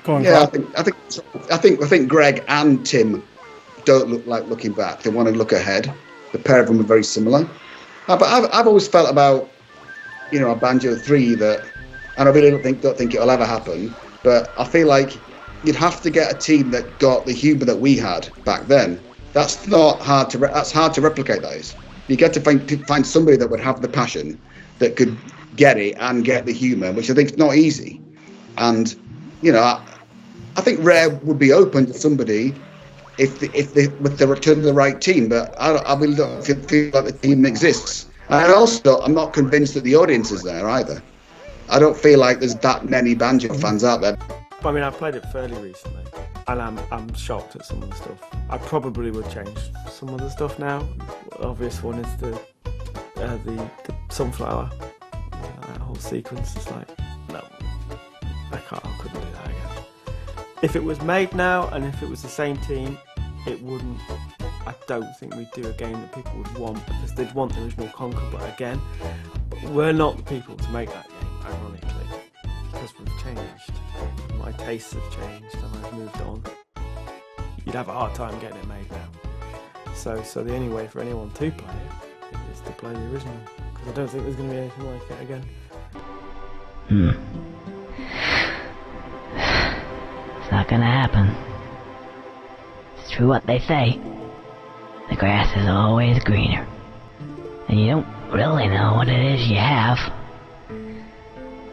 Go on, Yeah, Carl. I think Greg and Tim don't look like looking back. They want to look ahead. The pair of them are very similar. But I've always felt about a Banjo 3 that, and I really don't think it'll ever happen. But I feel like you'd have to get a team that got the humour that we had back then. That's not hard to that's hard to replicate. That is, you get to find somebody that would have the passion, that could get it and get the humour, which I think is not easy. And you know, I think Rare would be open to somebody if they with the return to the right team. But I really don't feel like the team exists. And also, I'm not convinced that the audience is there either. I don't feel like there's that many Banjo fans out there. I mean, I've played it fairly recently, and I'm shocked at some of the stuff. I probably would change some of the stuff now. The obvious one is the sunflower. That whole sequence is like, no, I couldn't do that again. If it was made now, and if it was the same team, it wouldn't. I don't think we'd do a game that people would want, because they'd want the original Conker. But again, we're not the people to make that game, ironically, because we've changed. My tastes have changed, and I've moved on. You'd have a hard time getting it made now. So the only way for anyone to play it is to play the original, because I don't think there's going to be anything like it again. It's not gonna happen. It's true what they say. The grass is always greener. And you don't really know what it is you have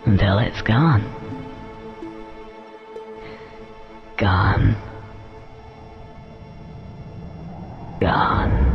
until it's gone. Gone. Gone.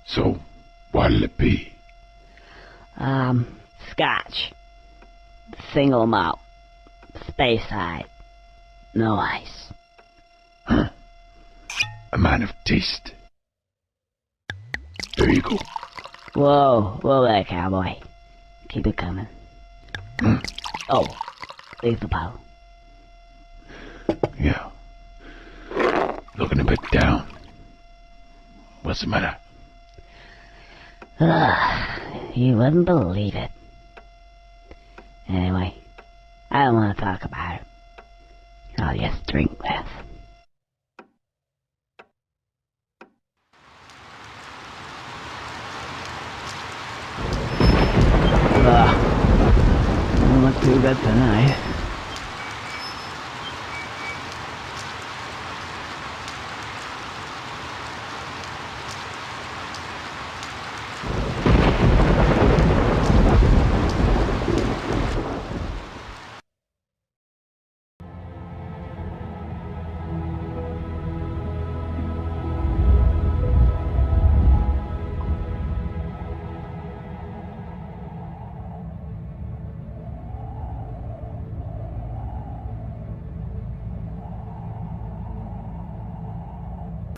So, what'll it be? Scotch. Single malt. Space side. No ice. Huh. A man of taste. There you go. Whoa there, cowboy. Keep it coming. Oh, leave the bottle. Yeah. Looking a bit down. What's the matter? You wouldn't believe it. Anyway, I don't want to talk about it. I'll just drink less. Don't look too good tonight.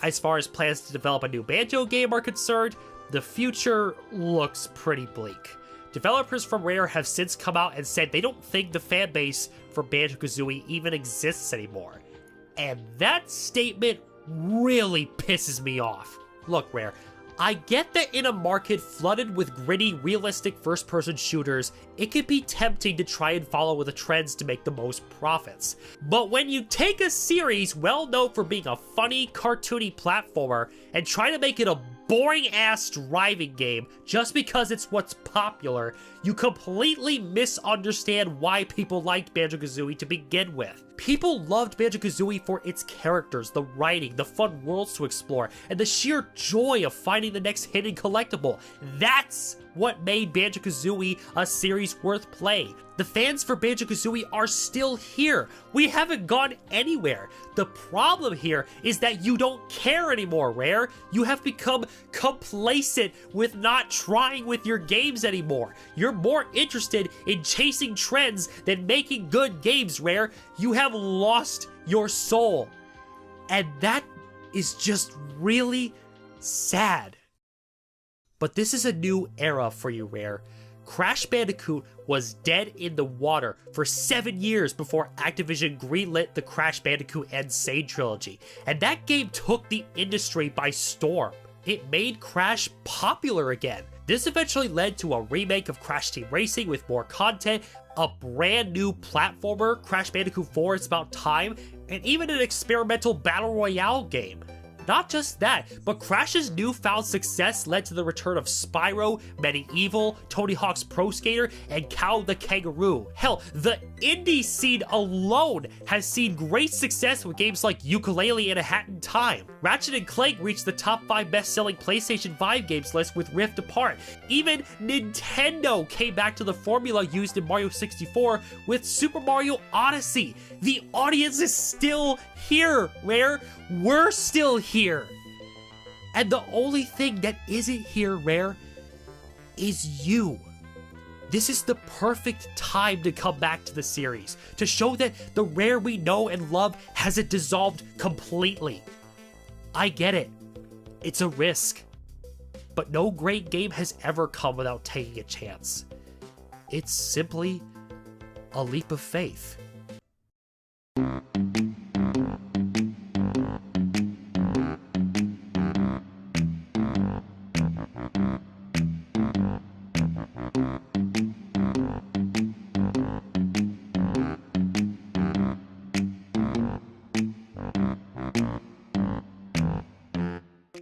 As far as plans to develop a new Banjo game are concerned, the future looks pretty bleak. Developers from Rare have since come out and said they don't think the fanbase for Banjo-Kazooie even exists anymore. And that statement really pisses me off. Look, Rare, I get that in a market flooded with gritty, realistic first-person shooters, it can be tempting to try and follow the trends to make the most profits. But when you take a series well known for being a funny, cartoony platformer and try to make it a boring-ass driving game just because it's what's popular, you completely misunderstand why people liked Banjo-Kazooie to begin with. People loved Banjo-Kazooie for its characters, the writing, the fun worlds to explore, and the sheer joy of finding the next hidden collectible. That's what made Banjo-Kazooie a series worth playing. The fans for Banjo-Kazooie are still here. We haven't gone anywhere. The problem here is that you don't care anymore, Rare. You have become complacent with not trying with your games anymore. You're more interested in chasing trends than making good games, Rare. You have lost your soul. And that is just really sad. But this is a new era for you, Rare. Crash Bandicoot was dead in the water for 7 years before Activision greenlit the Crash Bandicoot N. Sane trilogy, and that game took the industry by storm. It made Crash popular again. This eventually led to a remake of Crash Team Racing with more content, a brand new platformer, Crash Bandicoot 4 It's About Time, and even an experimental Battle Royale game. Not just that, but Crash's newfound success led to the return of Spyro, Medieval, Tony Hawk's Pro Skater, and Cow the Kangaroo. Hell, the indie scene alone has seen great success with games like Yooka-Laylee and A Hat in Time. Ratchet & Clank reached the top 5 best-selling PlayStation 5 games list with Rift Apart. Even Nintendo came back to the formula used in Mario 64 with Super Mario Odyssey. The audience is still here, Rare. We're still here. And the only thing that isn't here, Rare, is you. This is the perfect time to come back to the series, to show that the Rare we know and love hasn't dissolved completely. I get it. It's a risk. But no great game has ever come without taking a chance. It's simply a leap of faith.